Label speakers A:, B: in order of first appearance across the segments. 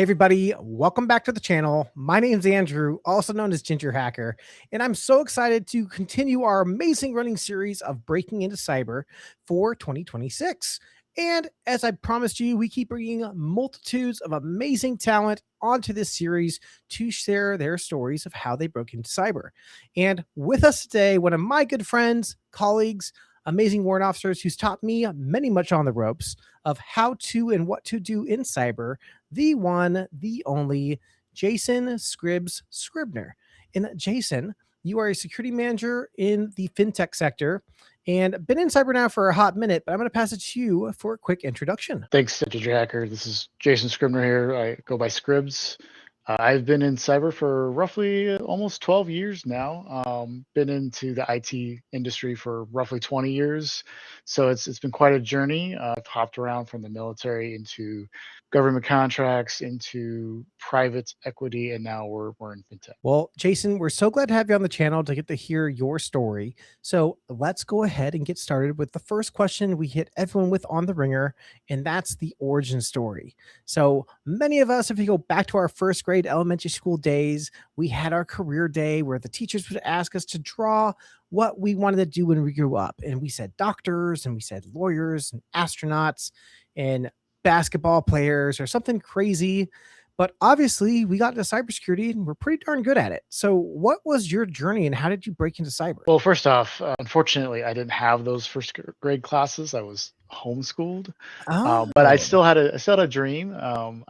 A: Hey everybody, welcome back to the channel. My name is Andrew, also known as GingerHacker, and I'm so excited to continue our amazing running series of breaking into cyber for 2026. And as I promised you, we keep bringing multitudes of amazing talent onto this series to share their stories of how they broke into cyber. And with us today, one of my good friends, colleagues, amazing warrant officers who's taught me many much on the ropes of how to and what to do in cyber, the one, the only Jason Scribner. And Jason, you are a security manager in the fintech sector and been in cyber now for a hot minute, but I'm going to pass it to you for a quick introduction.
B: Thanks, GingerHacker. This is Jason Scribner here. I go by Scribs. I've been in cyber for roughly almost 12 years now. Been into the IT industry for roughly 20 years. So it's been quite a journey. I've hopped around from the military into government contracts, into private equity, and now we're in fintech.
A: Well, Jason, we're so glad to have you on the channel to get to hear your story. So let's go ahead and get started with the first question we hit everyone with on the ringer, and that's the origin story. So many of us, if you go back to our first grade elementary school days, we had our career day where the teachers would ask us to draw what we wanted to do when we grew up. And we said doctors, and we said lawyers, and astronauts, and basketball players, or something crazy. But obviously, we got into cybersecurity and we're pretty darn good at it. So, what was your journey and how did you break into cyber?
B: Well, first off, unfortunately, I didn't have those first grade classes. I was homeschooled, but I
A: Oh,
B: still had a dream.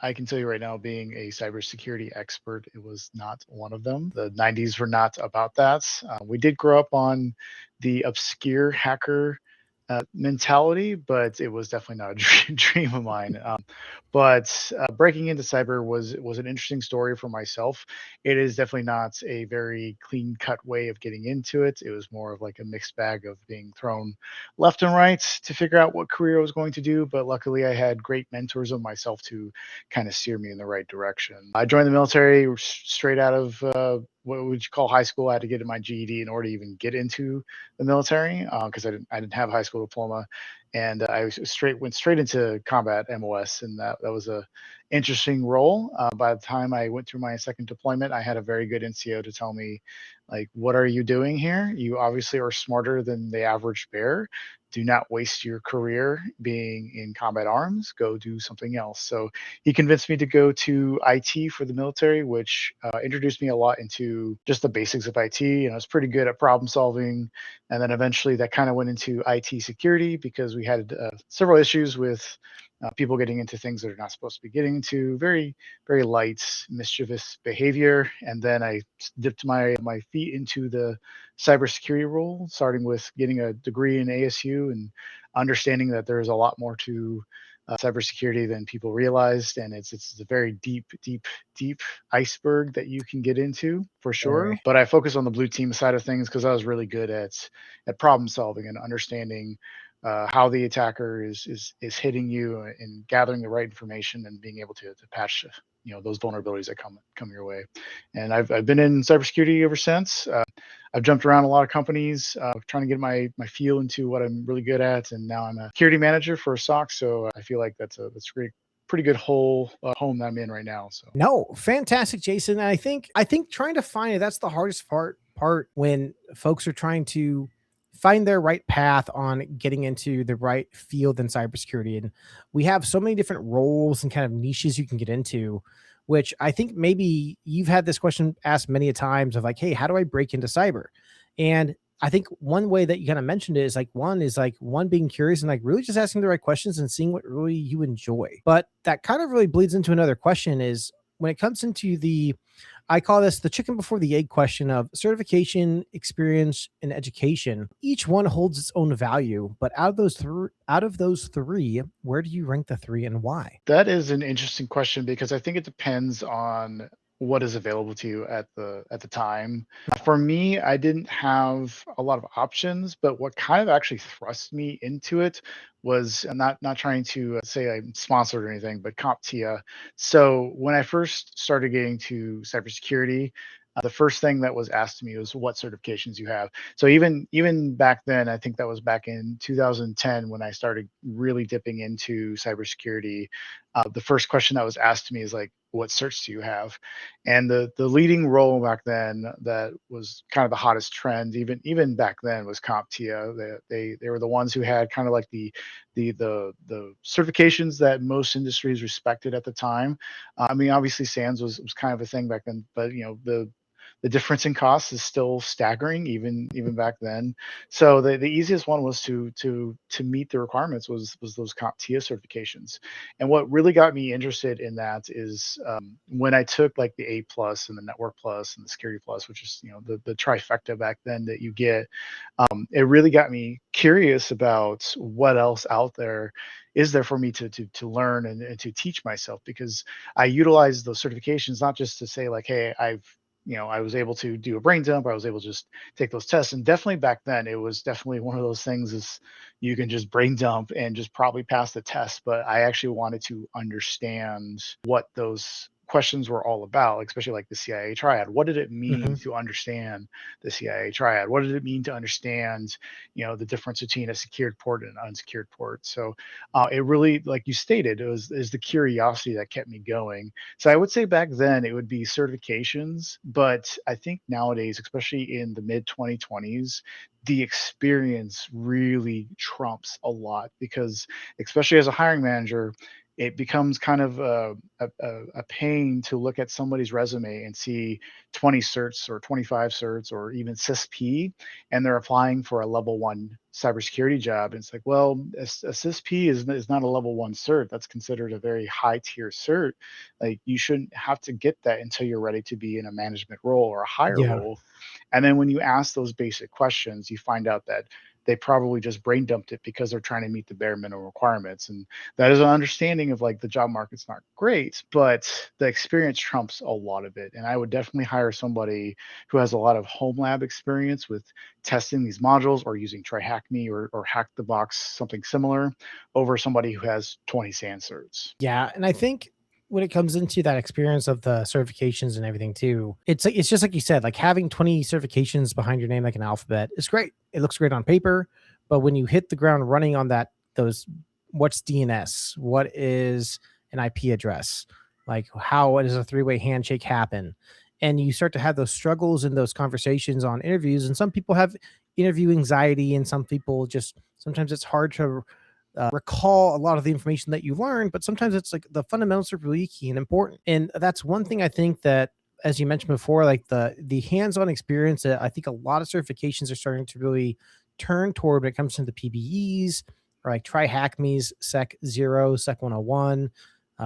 B: I can tell you right now, being a cybersecurity expert, it was not one of them. The 90s were not about that. We did grow up on the obscure hacker mentality, but it was definitely not a dream of mine. But breaking into cyber was an interesting story for myself. It is definitely not a very clean cut way of getting into it. It was more of like a mixed bag of being thrown left and right to figure out what career I was going to do. But luckily, I had great mentors of myself to kind of steer me in the right direction. I joined the military straight out of what would you call high school. I had to get my GED in order to even get into the military because I didn't have a high school diploma, and went straight into combat MOS, and that was a interesting role. By the time I went through my second deployment, I had a very good NCO to tell me, like, what are you doing here? You obviously are smarter than the average bear. Do not waste your career being in combat arms. Go do something else. So he convinced me to go to IT for the military, which introduced me a lot into just the basics of IT. And I was pretty good at problem solving. And then eventually that kind of went into IT security because we had several issues with people getting into things that are not supposed to be getting into, very, very light, mischievous behavior. And then I dipped my feet into the cybersecurity role, starting with getting a degree in ASU and understanding that there's a lot more to cybersecurity than people realized, and it's a very deep iceberg that you can get into for sure. But I focus on the blue team side of things because I was really good at problem solving and understanding how the attacker is hitting you and gathering the right information and being able to patch those vulnerabilities that come your way. And I've been in cybersecurity ever since. I've jumped around a lot of companies trying to get my feel into what I'm really good at, and now I'm a security manager for a SOC. So I feel like that's a pretty good home that I'm in right now. So
A: no, fantastic, Jason. And I think trying to find it, that's the hardest part when folks are trying to find their right path on getting into the right field in cybersecurity. And we have so many different roles and kind of niches you can get into, which I think maybe you've had this question asked many a times of like, hey, how do I break into cyber? And I think one way that you kind of mentioned it is like one being curious and like really just asking the right questions and seeing what really you enjoy. But that kind of really bleeds into another question is when it comes into I call this the chicken before the egg question of certification, experience, and education. Each one holds its own value, but out of those three, where do you rank the three and why?
B: that is an interesting question because I think it depends on what is available to you at the time. For me, I didn't have a lot of options, but what kind of actually thrust me into it was, I'm not trying to say I'm sponsored or anything, but CompTIA. So when I first started getting to cybersecurity, the first thing that was asked to me was what certifications you have. So even back then, I think that was back in 2010 when I started really dipping into cybersecurity. The first question that was asked to me is like, what certs do you have? And the leading role back then that was kind of the hottest trend, even back then, was CompTIA. They were the ones who had kind of like the certifications that most industries respected at the time. I mean, obviously, SANS was kind of a thing back then, but the difference in cost is still staggering, even back then. So the easiest one was to meet the requirements was those CompTIA certifications. And what really got me interested in that is when I took like the A plus and the Network plus and the Security plus, which is the trifecta back then that you get. It really got me curious about what else out there is there for me to learn and to teach myself, because I utilize those certifications not just to say like, hey, I was able to do a brain dump. I was able to just take those tests. And definitely back then, it was definitely one of those things is you can just brain dump and just probably pass the test. But I actually wanted to understand what those questions were all about, especially like the CIA triad. What did it mean
A: Mhm.
B: to understand the CIA triad? What did it mean to understand, the difference between a secured port and an unsecured port? So it really, like you stated, is the curiosity that kept me going. So I would say back then it would be certifications, but I think nowadays, especially in the mid 2020s, the experience really trumps a lot, because especially as a hiring manager, it becomes kind of a pain to look at somebody's resume and see 20 certs or 25 certs or even CISP, and they're applying for a level one cybersecurity job. And it's like, well, a CISP is not a level one cert. That's considered a very high tier cert. Like, you shouldn't have to get that until you're ready to be in a management role or a higher
A: Yeah.
B: role. And then when you ask those basic questions, you find out that they probably just brain dumped it because they're trying to meet the bare minimum requirements. And that is an understanding of like the job market's not great, but the experience trumps a lot of it. And I would definitely hire somebody who has a lot of home lab experience with testing these modules or using TryHackMe or Hack the Box, something similar, over somebody who has 20 SAN certs.
A: Yeah, and I think when it comes into that experience of the certifications and everything too, it's just like you said, like having 20 certifications behind your name like an alphabet is great. It looks great on paper, but when you hit the ground running on those what's DNS? What is an IP address? Like how does a three-way handshake happen? And you start to have those struggles and those conversations on interviews, and some people have interview anxiety, and some people just sometimes it's hard to recall a lot of the information that you learned, but sometimes it's like the fundamentals are really key and important. And that's one thing I think that, as you mentioned before, like the hands-on experience that I think a lot of certifications are starting to really turn toward when it comes to the PBEs, or like try hack me's sec 0, sec 101,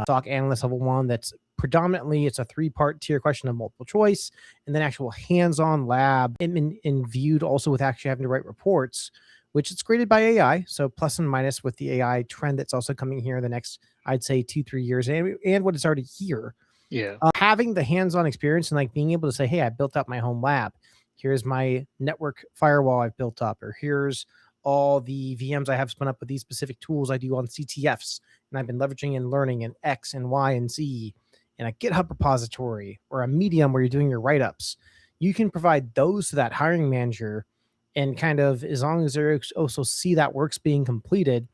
A: SOC analyst level 1. That's predominantly it's a three-part tier question of multiple choice, and then actual hands-on lab and viewed also with actually having to write reports, which it's graded by AI. So plus and minus with the AI trend that's also coming here in the next, I'd say 2-3 years, and what is already here.
B: Yeah.
A: Having the hands-on experience and like being able to say, hey, I built up my home lab. Here's my network firewall I've built up, or here's all the VMs I have spun up with these specific tools I do on CTFs, and I've been leveraging and learning in X and Y and Z, and a GitHub repository or a Medium where you're doing your write-ups. You can provide those to that hiring manager, and kind of as long as they also see that work's being completed,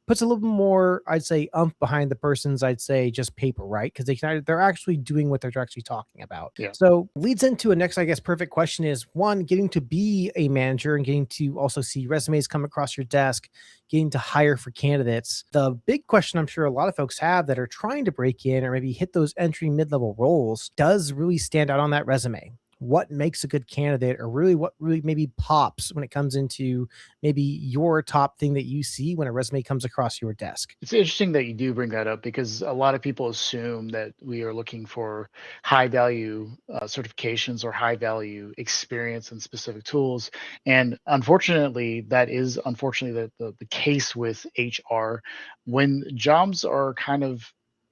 A: puts a little more, I'd say, behind the person's, I'd say, just paper, right? Because they're actually doing what they're actually talking about.
B: Yeah.
A: So leads into a next, I guess, perfect question is one, getting to be a manager and getting to also see resumes come across your desk, getting to hire for candidates. The big question I'm sure a lot of folks have that are trying to break in or maybe hit those entry mid-level roles does really stand out on that resume. What makes a good candidate, or really what really maybe pops when it comes into maybe your top thing that you see when a resume comes across your desk?
B: It's interesting that you do bring that up, because a lot of people assume that we are looking for high value certifications or high value experience in specific tools. And unfortunately, that is unfortunately the case with HR. When jobs are kind of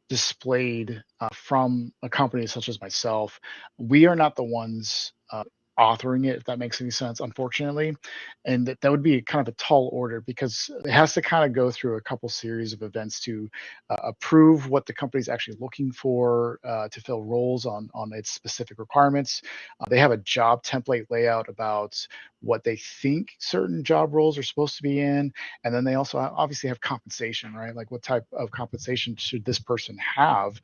B: displayed from a company such as myself, we are not the ones authoring it, if that makes any sense, unfortunately. And that would be kind of a tall order, because it has to kind of go through a couple series of events to approve what the company's actually looking for to fill roles on its specific requirements. They have a job template layout about what they think certain job roles are supposed to be in. And then they also obviously have compensation, right? Like what type of compensation should this person have?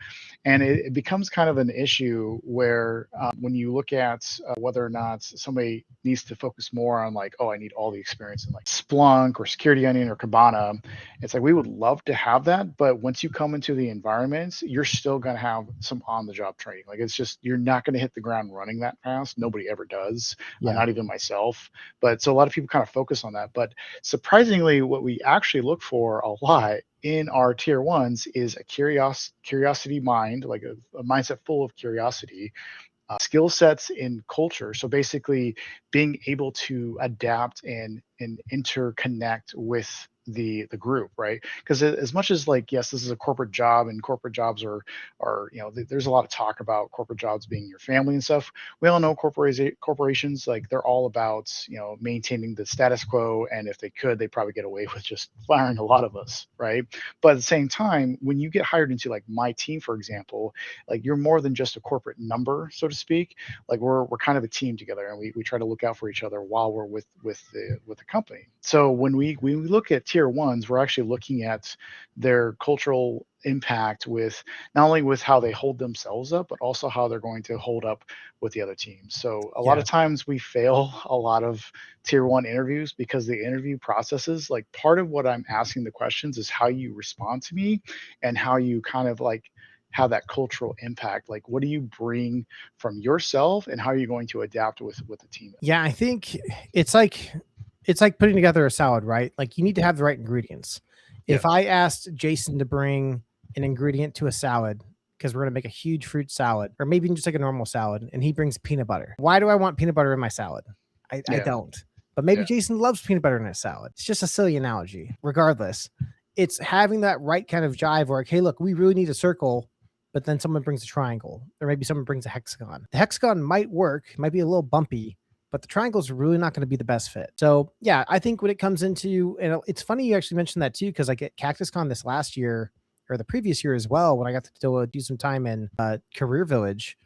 B: And it becomes kind of an issue where when you look at whether or not somebody needs to focus more on like, oh, I need all the experience in like Splunk or Security Onion or Kibana, it's like we would love to have that, but once you come into the environments, you're still going to have some on-the-job training. Like it's just you're not going to hit the ground running that fast. Nobody ever does,
A: Yeah.
B: not even myself. But so a lot of people kind of focus on that. But surprisingly, what we actually look for a lot in our tier ones is a curiosity mind, like a mindset full of curiosity, skill sets in culture. So basically, being able to adapt and interconnect with the group, right? Because as much as like, yes, this is a corporate job, and corporate jobs are there's a lot of talk about corporate jobs being your family and stuff. We all know corporations, like they're all about maintaining the status quo, and if they could, they'd probably get away with just firing a lot of us, right? But at the same time, when you get hired into like my team, for example, like you're more than just a corporate number, so to speak. Like we're kind of a team together, and we try to look out for each other while we're with the company. So when we look at tier ones, we're actually looking at their cultural impact with not only with how they hold themselves up, but also how they're going to hold up with the other teams. So a lot of times we fail a lot of tier one interviews because the interview processes, like part of what I'm asking the questions is how you respond to me and how you kind of like have that cultural impact. Like what do you bring from yourself, and how are you going to adapt with the team?
A: Yeah, I think it's like putting together a salad, right? Like you need to have the right ingredients. If
B: Yes.
A: I asked Jason to bring an ingredient to a salad because we're going to make a huge fruit salad or maybe just like a normal salad and he brings peanut butter. Why do I want peanut butter in my salad? I
B: Yeah.
A: don't. But maybe
B: Yeah.
A: Jason loves peanut butter in his salad. It's just a silly analogy. Regardless, it's having that right kind of jive where, okay, look, we really need a circle, but then someone brings a triangle or maybe someone brings a hexagon. The hexagon might work, might be a little bumpy, but the triangle is really not going to be the best fit. So yeah, I think when it comes into, and it's funny you actually mentioned that too, because like at CactusCon this last year or the previous year as well, when I got to do some time in Career Village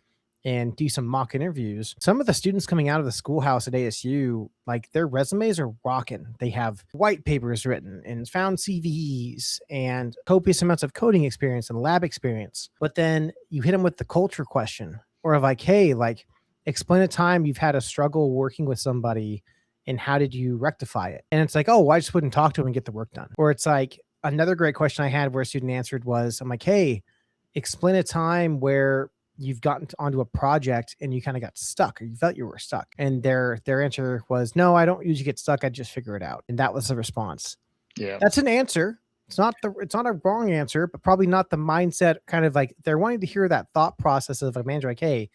A: and do some mock interviews, some of the students coming out of the schoolhouse at ASU, like their resumes are rocking. They have white papers written and found CVEs and copious amounts of coding experience and lab experience. But then you hit them with the culture question or like, hey, like, explain a time you've had a struggle working with somebody and how did you rectify it? And it's like, oh, well, I just wouldn't talk to him and get the work done. Or it's like another great question I had where a student answered was, I'm like, hey, explain a time where you've gotten onto a project and you kind of got stuck or you felt you were stuck. And their answer was, no, I don't usually get stuck. I just figure it out. And that was the response.
B: Yeah.
A: That's an answer. It's not a wrong answer, but probably not the mindset kind of like they're wanting to hear that thought process of a manager like, hey,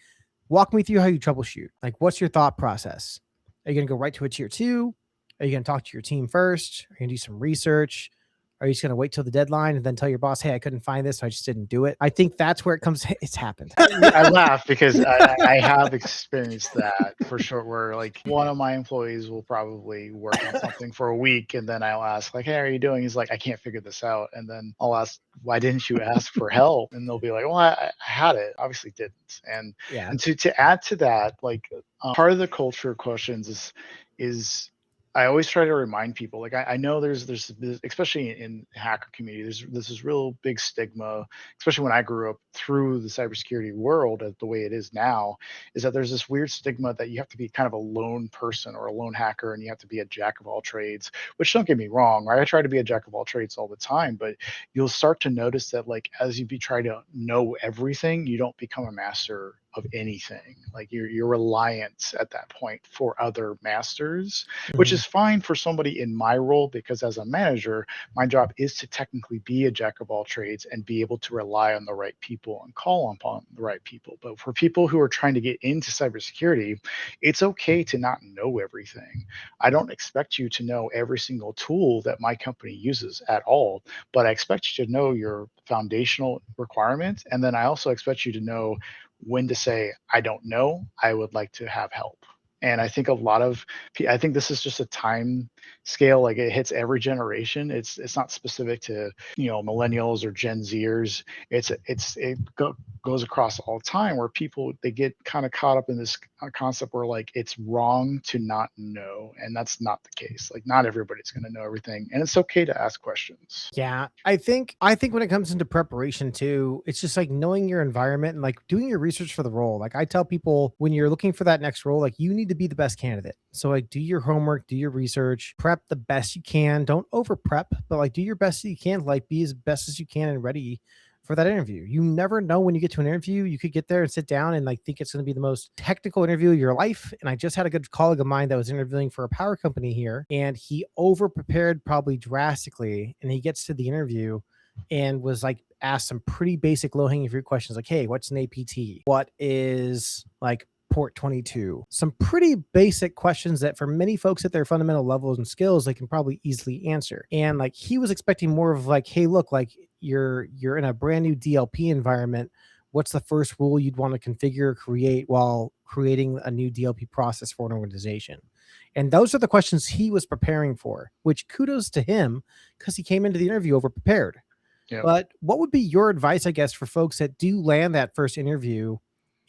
A: walk me through how you troubleshoot. Like, what's your thought process? Are you going to go right to a tier 2? Are you going to talk to your team first? Are you going to do some research? Are you just going to wait till the deadline and then tell your boss, hey, I couldn't find this, so I just didn't do it? I think that's where it comes. It's happened.
B: I laugh because I have experienced that for sure, where like one of my employees will probably work on something for a week and then I'll ask like, hey, how are you doing? He's like, I can't figure this out. And then I'll ask, why didn't you ask for help? And they'll be like, well, I had it, obviously didn't. And
A: Yeah.
B: and to add to that, like part of the culture questions is I always try to remind people, like I know there's especially in hacker community, there's this real big stigma, especially when I grew up through the cybersecurity world the way it is now, is that there's this weird stigma that you have to be kind of a lone person or a lone hacker and you have to be a jack of all trades, which don't get me wrong, right? I try to be a jack of all trades all the time, but you'll start to notice that like as you try to know everything, you don't become a master of anything. Like you're reliant at that point for other masters, which is fine for somebody in my role, because as a manager, my job is to technically be a jack of all trades and be able to rely on the right people and call upon the right people. But for people who are trying to get into cybersecurity, it's okay to not know everything. I don't expect you to know every single tool that my company uses at all, but I expect you to know your foundational requirements. And then I also expect you to know when to say, I don't know, I would like to have help. And I think I think this is just a time scale, like it hits every generation. It's not specific to, millennials or Gen Zers. Goes across all time, where people, they get kind of caught up in this concept where like it's wrong to not know, and that's not the case. Like not everybody's going to know everything, and it's okay to ask questions.
A: Yeah, I think when it comes into preparation too, it's just like knowing your environment and like doing your research for the role. Like I tell people, when you're looking for that next role, like you need to be the best candidate. So like do your homework, do your research, prep the best you can. Don't over prep, but like do your best that you can, like be as best as you can and ready for that interview. You never know when you get to an interview. You could get there and sit down and like think it's going to be the most technical interview of your life. And I just had a good colleague of mine that was interviewing for a power company here, and he over prepared probably drastically. And he gets to the interview and was like asked some pretty basic low hanging fruit questions like, hey, what's an APT? What is like port 22? Some pretty basic questions that for many folks at their fundamental levels and skills, they can probably easily answer. And like he was expecting more of like, hey, look, like you're in a brand new DLP environment. What's the first rule you'd want to configure or create while creating a new DLP process for an organization? And those are the questions he was preparing for, which kudos to him because he came into the interview over prepared.
B: Yeah.
A: But what would be your advice, I guess, for folks that do land that first interview,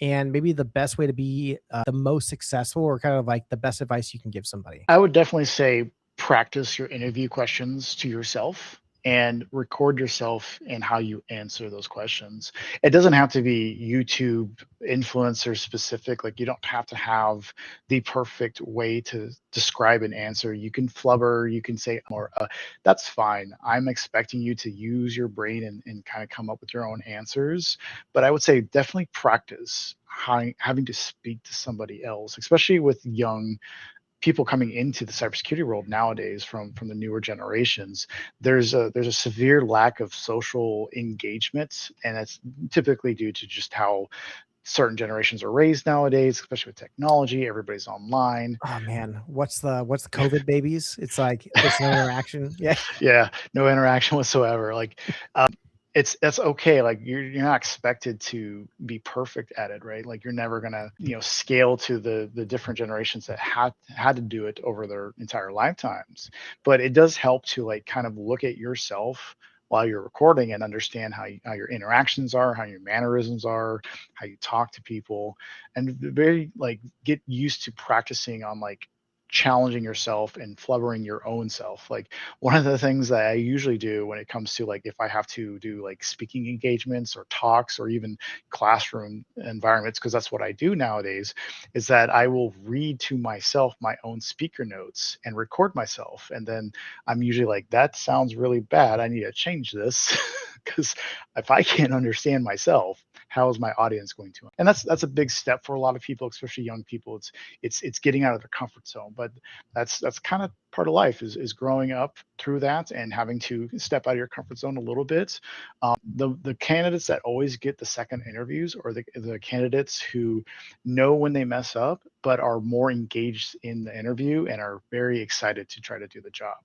A: and maybe the best way to be the most successful, or kind of like the best advice you can give somebody?
B: I would definitely say practice your interview questions to yourself and record yourself in how you answer those questions. It doesn't have to be YouTube influencer specific. Like you don't have to have the perfect way to describe an answer. You can flubber, you can say more. That's fine. I'm expecting you to use your brain and kind of come up with your own answers. But I would say definitely practice having to speak to somebody else, especially with young people coming into the cybersecurity world nowadays from the newer generations. There's a severe lack of social engagement, and that's typically due to just how certain generations are raised nowadays, especially with technology. Everybody's online.
A: Oh man, what's the COVID babies? It's like there's no interaction. Yeah.
B: Yeah, no interaction whatsoever. Like that's okay. Like you're not expected to be perfect at it, right? Like you're never gonna scale to the different generations that had to do it over their entire lifetimes. But it does help to like kind of look at yourself while you're recording and understand how your interactions are, how your mannerisms are, how you talk to people, and very like get used to practicing on like challenging yourself and flubbering your own self. Like one of the things that I usually do when it comes to like if I have to do like speaking engagements or talks or even classroom environments, because that's what I do nowadays, is that I will read to myself my own speaker notes and record myself. And then I'm usually like, that sounds really bad. I need to change this because if I can't understand myself, how is my audience going to? And that's a big step for a lot of people, especially young people. It's getting out of their comfort zone, but that's kind of part of life is growing up through that and having to step out of your comfort zone a little bit. The candidates that always get the second interviews are the candidates who know when they mess up, but are more engaged in the interview and are very excited to try to do the job.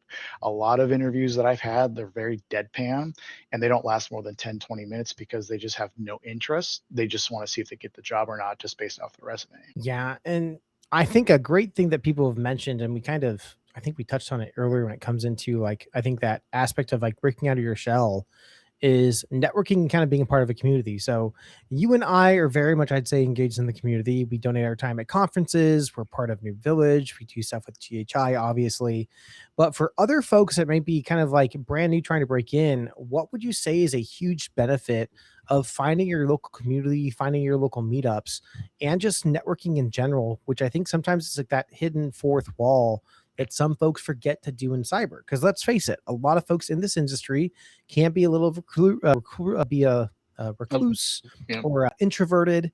B: A lot of interviews that I've had, they're very deadpan and they don't last more than 10-20 minutes because they just have no interest. They just want to see if they get the job or not just based off the resume.
A: Yeah. And I think a great thing that people have mentioned, and I think we touched on it earlier when it comes into like, I think that aspect of like breaking out of your shell is networking and kind of being a part of a community. So you and I are very much, I'd say, engaged in the community. We donate our time at conferences. We're part of New Village. We do stuff with GHI, obviously. But for other folks that might be kind of like brand new trying to break in, what would you say is a huge benefit of finding your local community, finding your local meetups, and just networking in general, which I think sometimes it's like that hidden fourth wall that some folks forget to do in cyber. Because let's face it, a lot of folks in this industry can be a little recluse
B: Yeah.
A: or introverted,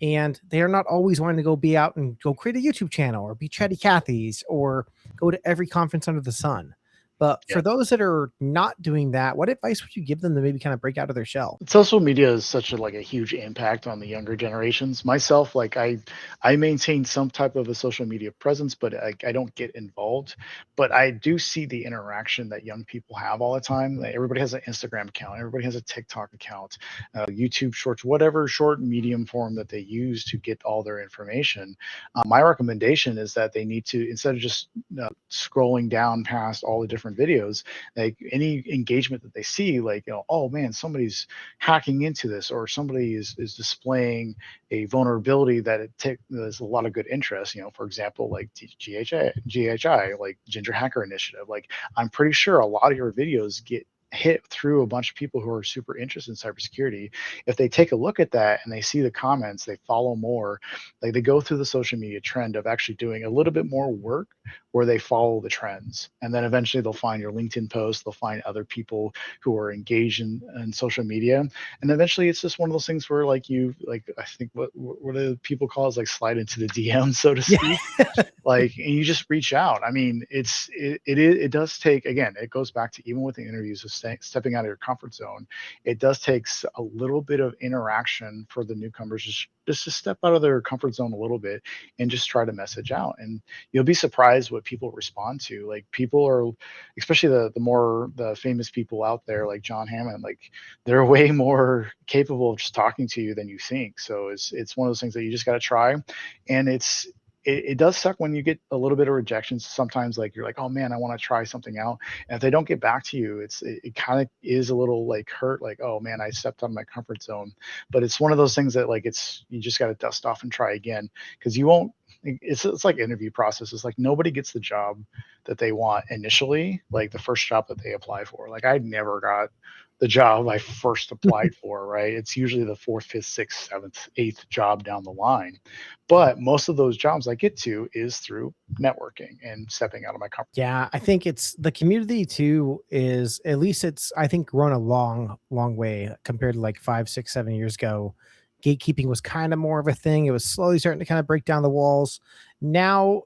A: and they are not always wanting to go be out and go create a YouTube channel or be chatty Cathy's or go to every conference under the sun. But for those that are not doing that, what advice would you give them to maybe kind of break out of their shell?
B: Social media is such a like a huge impact on the younger generations. Myself, like I maintain some type of a social media presence, but I don't get involved. But I do see the interaction that young people have all the time. Like, everybody has an Instagram account, everybody has a TikTok account, YouTube Shorts, whatever short medium form that they use to get all their information. My recommendation is that they need to, instead of just scrolling down past all the different videos, like any engagement that they see, like, oh man, somebody's hacking into this, or somebody is displaying a vulnerability that there's a lot of good interest. For example, like GHI, like GingerHacker initiative. Like, I'm pretty sure a lot of your videos get hit through a bunch of people who are super interested in cybersecurity. If they take a look at that and they see the comments, they follow more, like they go through the social media trend of actually doing a little bit more work where they follow the trends. And then eventually they'll find your LinkedIn post, they'll find other people who are engaged in social media. And eventually it's just one of those things where like I think what do people call it, like slide into the DM, so to speak. Like, and you just reach out. I mean, it does take, again, it goes back to, even with the interviews, of stepping out of your comfort zone. It does take a little bit of interaction for the newcomers, just to step out of their comfort zone a little bit and just try to message out. And you'll be surprised what people respond to. Like, people are, especially the famous people out there, like John Hammond, like they're way more capable of just talking to you than you think. So it's one of those things that you just got to try. And it does suck when you get a little bit of rejections. Sometimes, like, you're like, oh man, I want to try something out, and if they don't get back to you, it kind of is a little like hurt, like, oh man, I stepped out of my comfort zone. But it's one of those things that, like, you just got to dust off and try again, because you won't. It's like interview process. It's like nobody gets the job that they want initially, like the first job that they apply for. Like, I never got the job I first applied for, right? It's usually the fourth, fifth, sixth, seventh, eighth job down the line. But most of those jobs I get to is through networking and stepping out of my comfort.
A: Yeah, I think it's the community too, is at least it's, I think, grown a long way compared to like 5, 6, 7 years ago. Gatekeeping was kind of more of a thing. It was slowly starting to kind of break down the walls. Now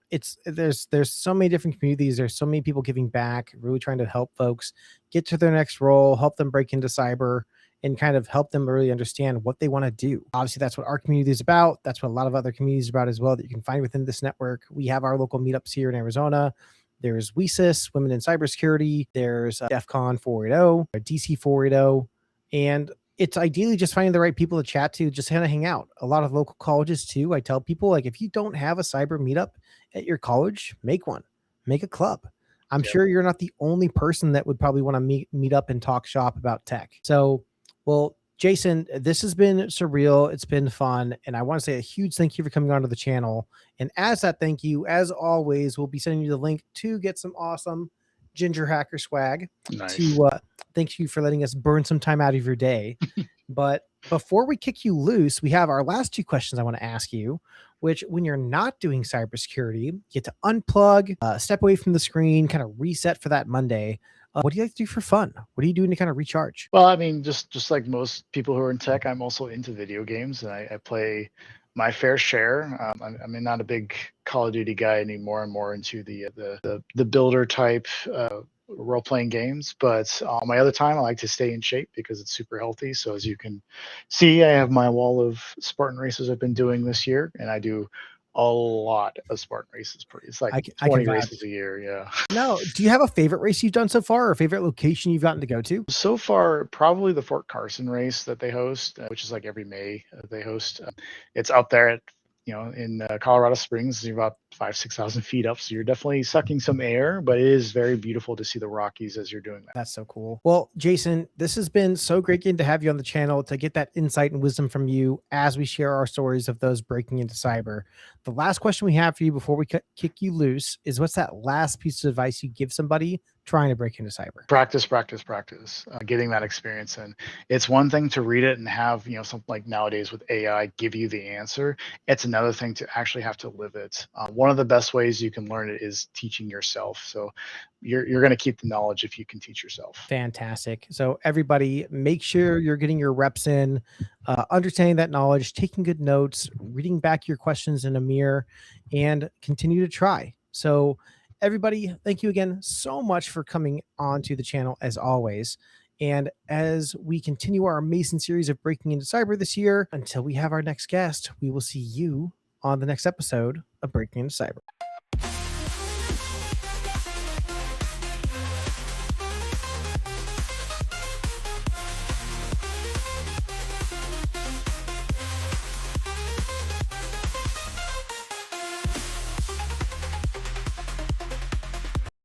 A: there's so many different communities. There's so many people giving back, really trying to help folks get to their next role, help them break into cyber, and kind of help them really understand what they want to do. Obviously, that's what our community is about. That's what a lot of other communities are about as well, that you can find within this network. We have our local meetups here in Arizona. There's WESIS, Women in Cybersecurity. There's DEF CON 480, DC 480. And it's ideally just finding the right people to chat to, just kind of hang out. A lot of local colleges too. I tell people, like, if you don't have a cyber meetup at your college, make one, make a club. I'm sure you're not the only person that would probably want to meet up and talk shop about tech. So, well, Jason, this has been surreal. It's been fun. And I want to say a huge thank you for coming onto the channel. And as that thank you, as always, we'll be sending you the link to get some awesome GingerHacker swag.
B: Nice.
A: To thank you for letting us burn some time out of your day. But before we kick you loose, we have our last two questions I want to ask you, which, when you're not doing cybersecurity, you get to unplug, step away from the screen, kind of reset for that Monday. What do you like to do for fun? What are you doing to kind of recharge?
B: Well, I mean, just like most people who are in tech, I'm also into video games, and I play my fair share. I mean, not a big Call of Duty guy anymore, and more into the builder type role-playing games. But on my other time, I like to stay in shape because it's super healthy. So as you can see, I have my wall of Spartan races I've been doing this year, and I do a lot of Spartan races. It's like 20 races a year. Yeah.
A: No, do you have a favorite race you've done so far, or a favorite location you've gotten to go to?
B: So far, probably the Fort Carson race that they host, which is like every May they host. It's up there at, in Colorado Springs. You're about 5,000-6,000 feet up, so you're definitely sucking some air. But it is very beautiful to see the Rockies as you're doing that.
A: That's so cool. Well, Jason, this has been so great getting to have you on the channel, to get that insight and wisdom from you as we share our stories of those breaking into cyber. The last question we have for you before we kick you loose is, what's that last piece of advice you give somebody trying to break into cyber?
B: Practice, getting that experience. And it's one thing to read it and have, something like nowadays with AI give you the answer. It's another thing to actually have to live it. One of the best ways you can learn it is teaching yourself. So you're going to keep the knowledge if you can teach yourself.
A: Fantastic. So everybody, make sure you're getting your reps in, understanding that knowledge, taking good notes, reading back your questions in a mirror, and continue to try. So Everybody, thank you again so much for coming on to the channel as always. And as we continue our amazing series of Breaking into Cyber this year, until we have our next guest, we will see you on the next episode of Breaking into Cyber.